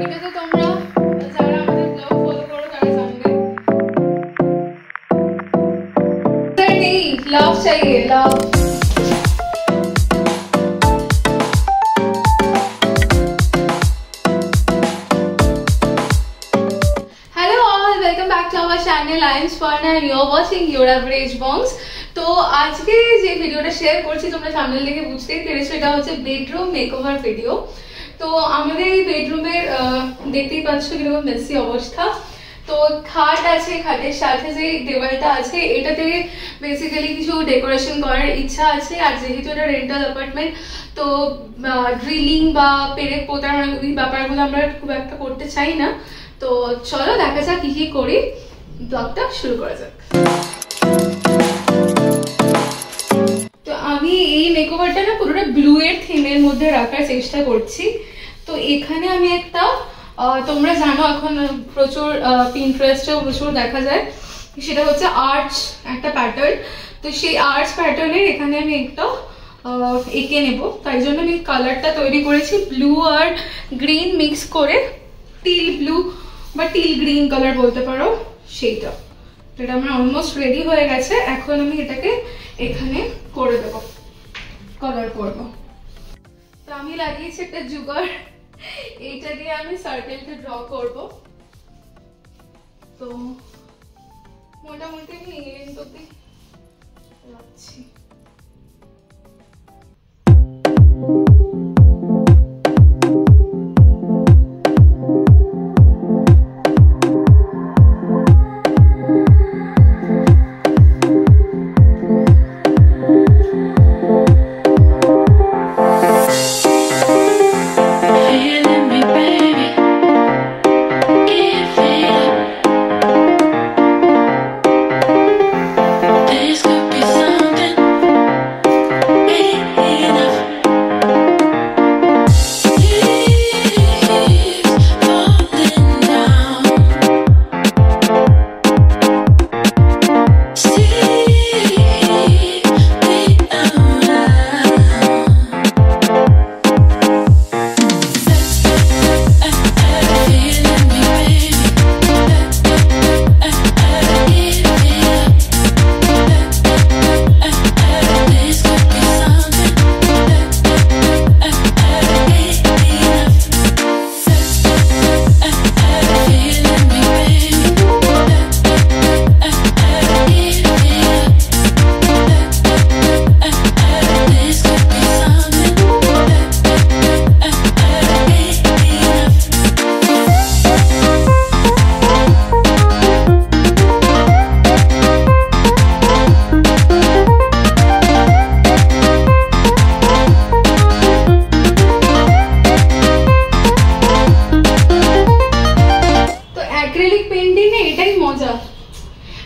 এটা তো তোমরা যারা আমাদের ব্লগ ফলো করো তারা জানবে। নেই লাভ চাইয়ে লাভ। Hello all, welcome back to our channel. I am Swarna and you're watching Your Average Bongs. তো আজকে যে ভিডিওটা শেয়ার করছি তোমরা থাম্বনেল দেখে বুঝতেই পেরেছো, এটা হচ্ছে বেডরুম মেকওভার ভিডিও। তো আমাদের এই বেডরুমের দেখতেই পাচ্ছ কিরকম মেসি অবস্থা। তো খাট আছে, খাটের সাথে যে দেওয়ালটা আছে এটাতে বেসিক্যালি কিছু ডেকোরেশন করার ইচ্ছা আছে। আর যেহেতু এটা রেন্টাল অ্যাপার্টমেন্ট তো ড্রিলিং বা পেরেক পোতার এই ব্যাপারগুলো আমরা খুব একটা করতে চাই না। তো চলো দেখা যাক কি কি করি, ব্লগটা শুরু করা যাক। তো আমি এই মেকওভারটা না পুরোটা ব্লু এর থিমের মধ্যে রাখার চেষ্টা করছি। তো এখানে আমি একটা তোমরা জানো এখন প্রচুর পিন্টারেস্টেও প্রচুর দেখা যায়, সেটা হচ্ছে আর্চ একটা প্যাটার্ন। তো সেই আর্চ প্যাটার্নের এখানে আমি একটা এঁকে নেব, তাই জন্য আমি কালারটা তৈরি করেছি ব্লু আর গ্রিন মিক্স করে, টিল ব্লু বা টিল গ্রিন কালার বলতে পারো সেইটা। তো এটা আমার অলমোস্ট রেডি হয়ে গেছে, এখন আমি এটাকে এখানে করে দেব, কালার করব। তো আমি লাগিয়েছি একটা জুগার, এইটা দিয়ে আমি সার্কেলটা ড্র করব। তো মোটামুটি আমি এই লেন্থ অব্দি রাখছি।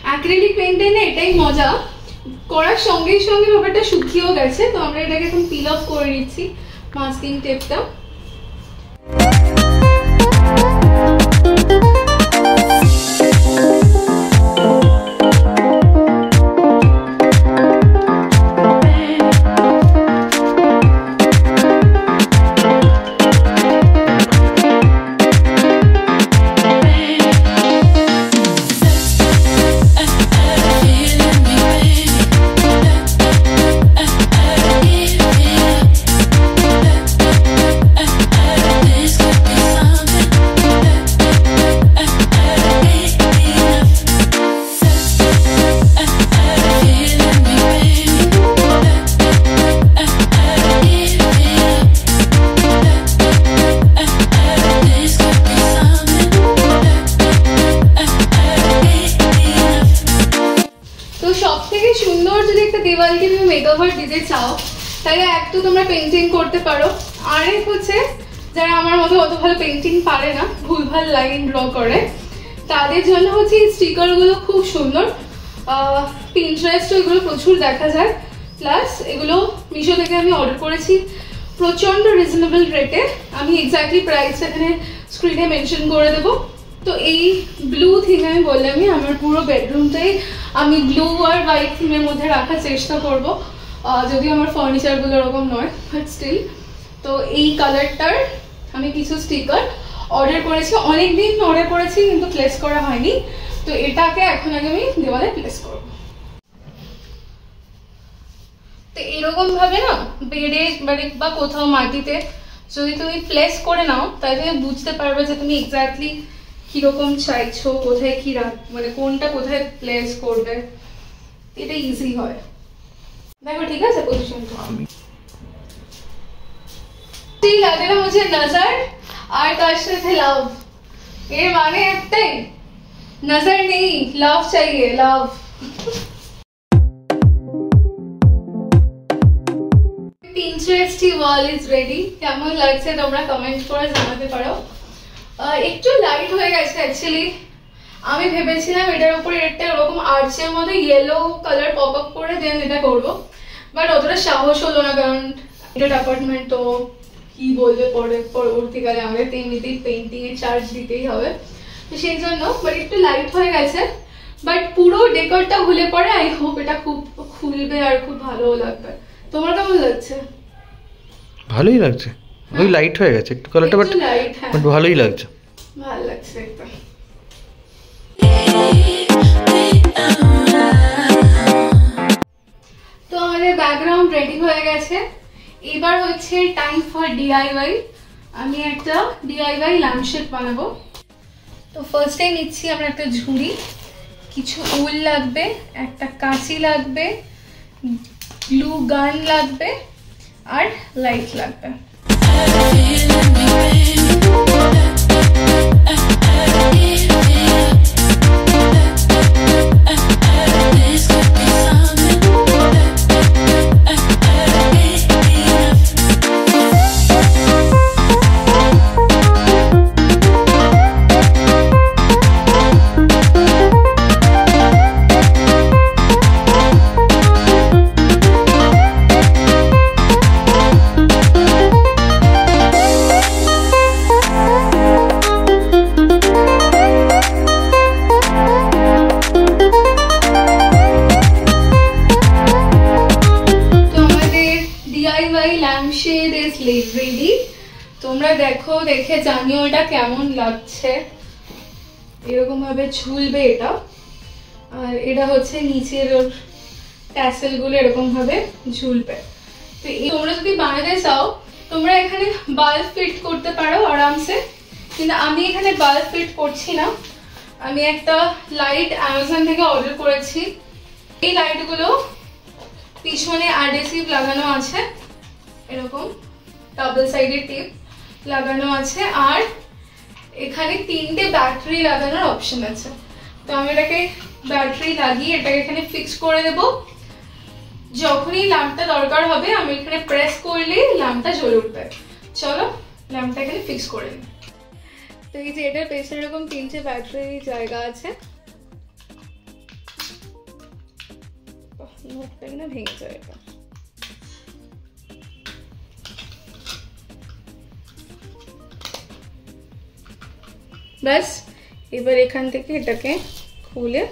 অ্যাক্রিলিক পেইন্টে না এটাই মজা, করার সঙ্গে সঙ্গে ব্যাপারটা শুকিয়েও গেছে। তো আমরা এটাকে এখন পিল অফ করে নিচ্ছি মাস্কিং টেপটা। সুন্দর যদি একটা দেওয়ালকে তুমি মেকওভার দিতে চাও তাহলে এক তো তোমরা পেইন্টিং করতে পারো, আর এক হচ্ছে যারা আমার মতো অত ভালো পেইন্টিং পারে না, ভুলভাল লাইন ড্র করে, তাদের জন্য হচ্ছে এই স্টিকারগুলো খুব সুন্দর। পিন্টারেস্টে এগুলো প্রচুর দেখা যায়, প্লাস এগুলো মিশো থেকে আমি অর্ডার করেছি প্রচণ্ড রিজনেবল রেটে। আমি এক্স্যাক্টলি প্রাইস এখানে স্ক্রিনে মেনশন করে দেবো। তো এই ব্লু থিম আমি বললামই, আমার পুরো বেডরুমটাই আমি ব্লু আর হোয়াইট থিমের মধ্যে রাখার চেষ্টা করব, যদিও আমার ফার্নিচারগুলো এরকম নয়, বাট স্টিল। তো এই কালারটার আমি কিছু স্টিকার অর্ডার করেছি, অনেকদিন অর্ডার করেছি কিন্তু প্লেস করা হয়নি। তো এটাকে এখন আগে আমি দেওয়ালে প্লেস করবো। তো এরকম ভাবে না বেডে বা কোথাও মাটিতে যদি তুমি প্লেস করে নাও তাহলে তুমি বুঝতে পারবে যে তুমি এক্স্যাক্টলি কিরকম চাইছো, কোথায় কি মানে কোনটা কোথায় প্লেস করবে, এটা ইজি হয়। দেখো ঠিক আছে পজিশনটা। লাগে না মুঝে নজর আর তার সাথে লাভ, এর মানে একটাই, নজর নেই লাভ চাইয়ে, love. Pinterest wall is ready. কেমন লাগছে তোমরা কমেন্ট করে জানাতে পারো। একটু লাইট হয়ে গেছে অ্যাকচুয়ালি, আমি ভেবেছিলাম এটার উপরে একটা এরকম আর্চের মধ্যে ইয়েলো কালার পপ আপ করে দেন এটা করবো, বাট অতটা সাহস হলো না, কারণ এটা অ্যাপার্টমেন্ট তো কি বলবে পরবর্তীকালে আমাদের এমনিতেই পেইন্টিং এর চার্জ দিতেই হবে, তো সেই জন্য। বাট একটু লাইট হয়ে গেছে, বাট পুরো ডেকোরটা খুলে পরে আই হোপ এটা খুব খুলবে আর খুব ভালো লাগবে। তোমার কেমন লাগছে? ভালোই লাগছে, ওই লাইট হয়ে গেছে একটু কালারটা, বাট ভালোই লাগছে, ভালো লাগছে একদম। তো আমাদের ব্যাকগ্রাউন্ড রেডি হয়ে গেছে, এবার হচ্ছে টাইম ফর ডিআইওয়াই। আমি একটা ডিআইওয়াই ল্যাম্পশেড বানাবো। তো ফার্স্টে নিচ্ছি আমরা একটা ঝুড়ি, কিছু উল লাগবে, একটা কাঁচি লাগবে, গ্লু গান লাগবে আর লাইট লাগবে। Lampshade is ready. তোমরা দেখো, দেখে জানিও এটা কেমন লাগছে। এরকম ভাবে ঝুলবে এটা, আর এটা হচ্ছে নিচের ট্যাসেল গুলো এরকম ভাবে ঝুলবে। তো তোমরা যদি বানাতে চাও তোমরা এখানে বাল্ব ফিট করতে পারো আরামসে, কিন্তু আমি এখানে বাল্ব ফিট করছি না। আমি একটা লাইট অ্যামাজন থেকে অর্ডার করেছি। এই লাইটগুলো পিছনে অ্যাডহেসিভ লাগানো আছে, এরকম ডাবল সাইডেড টেপ লাগানো আছে, আর এখানে 3টে ব্যাটারি লাগানোর অপশন আছে। তো আমি এটাকে ব্যাটারি লাগিয়ে এটাকে এখানে ফিক্স করে দেব। যখনই ল্যাম্পটা দরকার হবে আমি এখানে প্রেস করলেই ল্যাম্পটা জ্বলে উঠবে। চলো ল্যাম্পটা এখানে ফিক্স করে নিই। তো এই যে এটার পেছনে এরকম 3টে ব্যাটারি জায়গা আছে, নোটটা না ভেঙে যায় এটা। ব্যাস, এবার এখান থেকে এটাকে খুলে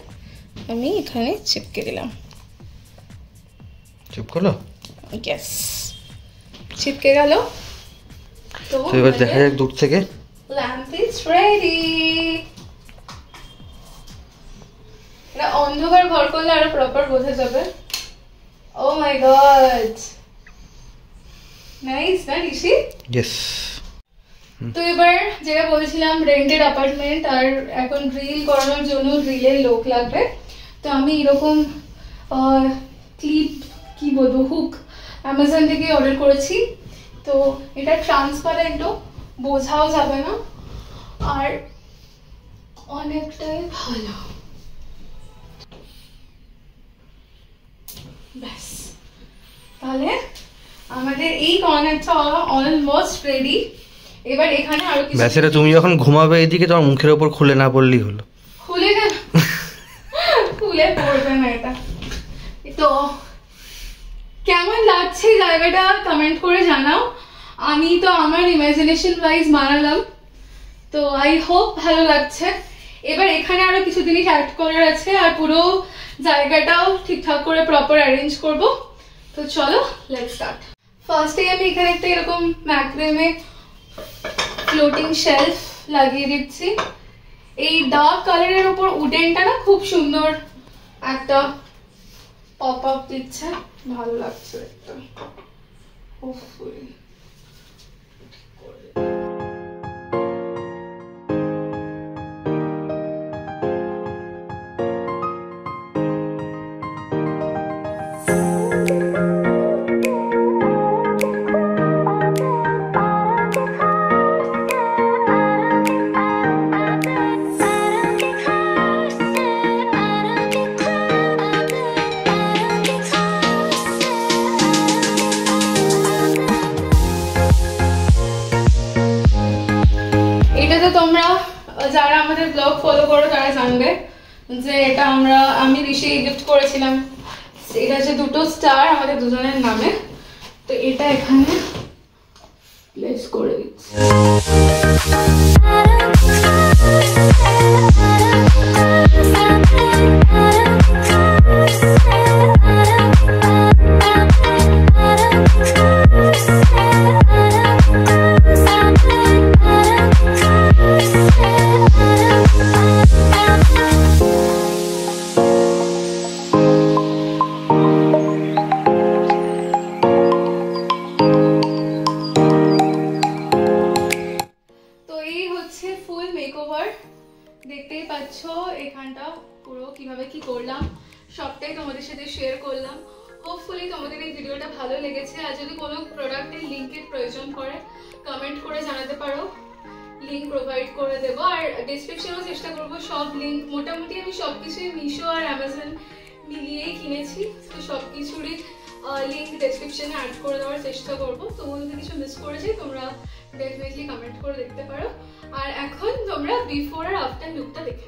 আমি এখানে চিপকে দিলাম। চিপকলো? ইয়েস, চিপকে গেল। তো এবার দেখা যাক দূর থেকে। Lamp is ready. এটা অন্ধকার ঘর করলে আরো প্রপার বোঝা যাবে। ও মাই গড, নাইস না ঋষি? ইয়েস। তো এবার যেটা বলেছিলাম রেন্টেড অ্যাপার্টমেন্ট, আর এখন গ্রিল করানোর জন্য গ্রিলের লোক লাগবে। তো আমি এরকম ক্লিপ কি বলবো হুক অ্যামাজন থেকে অর্ডার করেছি। তো এটা ট্রান্সপারেন্টও, বোঝাও যাবে না, আর অনেকটাই ভালো। ব্যাস, তাহলে আমাদের এই কর্নারটা অলমোস্ট রেডি। এবার এখানে আরো কিছু। ব্যাস, এটা তুমি যখন ঘুমাবে এইদিকে তোমার মুখের উপর খুলে না পড়লেই হলো। খুলে কেন? খুলে পড়বে না এটা। তো কেমন লাগছে জায়গাটা কমেন্ট করে জানাও। আমি তো আমার ইমাজিনেশন ওয়াইজ বানালাম, তো আই হোপ ভালো লাগছে। এবার এখানে আরো কিছু জিনিস অ্যাড করার আছে, আর পুরো জায়গাটাও ঠিকঠাক করে প্রপার অ্যারেঞ্জ করব। তো চলো লেটস স্টার্ট। ফার্স্টে আমি এখানে একটা এরকম ম্যাক্রেমে ফ্লোটিং শেলফ লাগিয়ে দিচ্ছি। এই ডার্ক কালারের উপর উডেনটা না খুব সুন্দর একটা পপ আপ দিচ্ছে, ভালো লাগছে একদম। হোপফুলি তোমরা যারা আমাদের ব্লগ ফলো করো তারা জানবে যে এটা আমি ঋষি গিফট করেছিলাম। এটা হচ্ছে 2টো স্টার আমাদের দুজনের নামে, তো এটা এখানে প্লেস করে দিচ্ছি। দেখতেই পাচ্ছ এখানটা পুরো কিভাবে কি করলাম, সবটাই তোমাদের সাথে শেয়ার করলাম। হোপফুলি তোমাদের এই ভিডিওটা ভালো লেগেছে। আর যদি কোনো প্রোডাক্টের লিঙ্কের প্রয়োজন পড়ে কমেন্ট করে জানাতে পারো, লিঙ্ক প্রোভাইড করে দেবো। আর ডেসক্রিপশনেও চেষ্টা করবো সব লিঙ্ক, মোটামুটি আমি সব কিছুই মিশো আর অ্যামাজন মিলিয়েই কিনেছি, তো সব কিছুরই লিঙ্ক ডেসক্রিপশনে অ্যাড করে দেওয়ার চেষ্টা করবো। তো যদি কিছু মিস করেছি তোমরা ডেফিনেটলি কমেন্ট করে দেখতে পারো। আর এখন তোমরা বিফোর আর আফটার লুকটা দেখে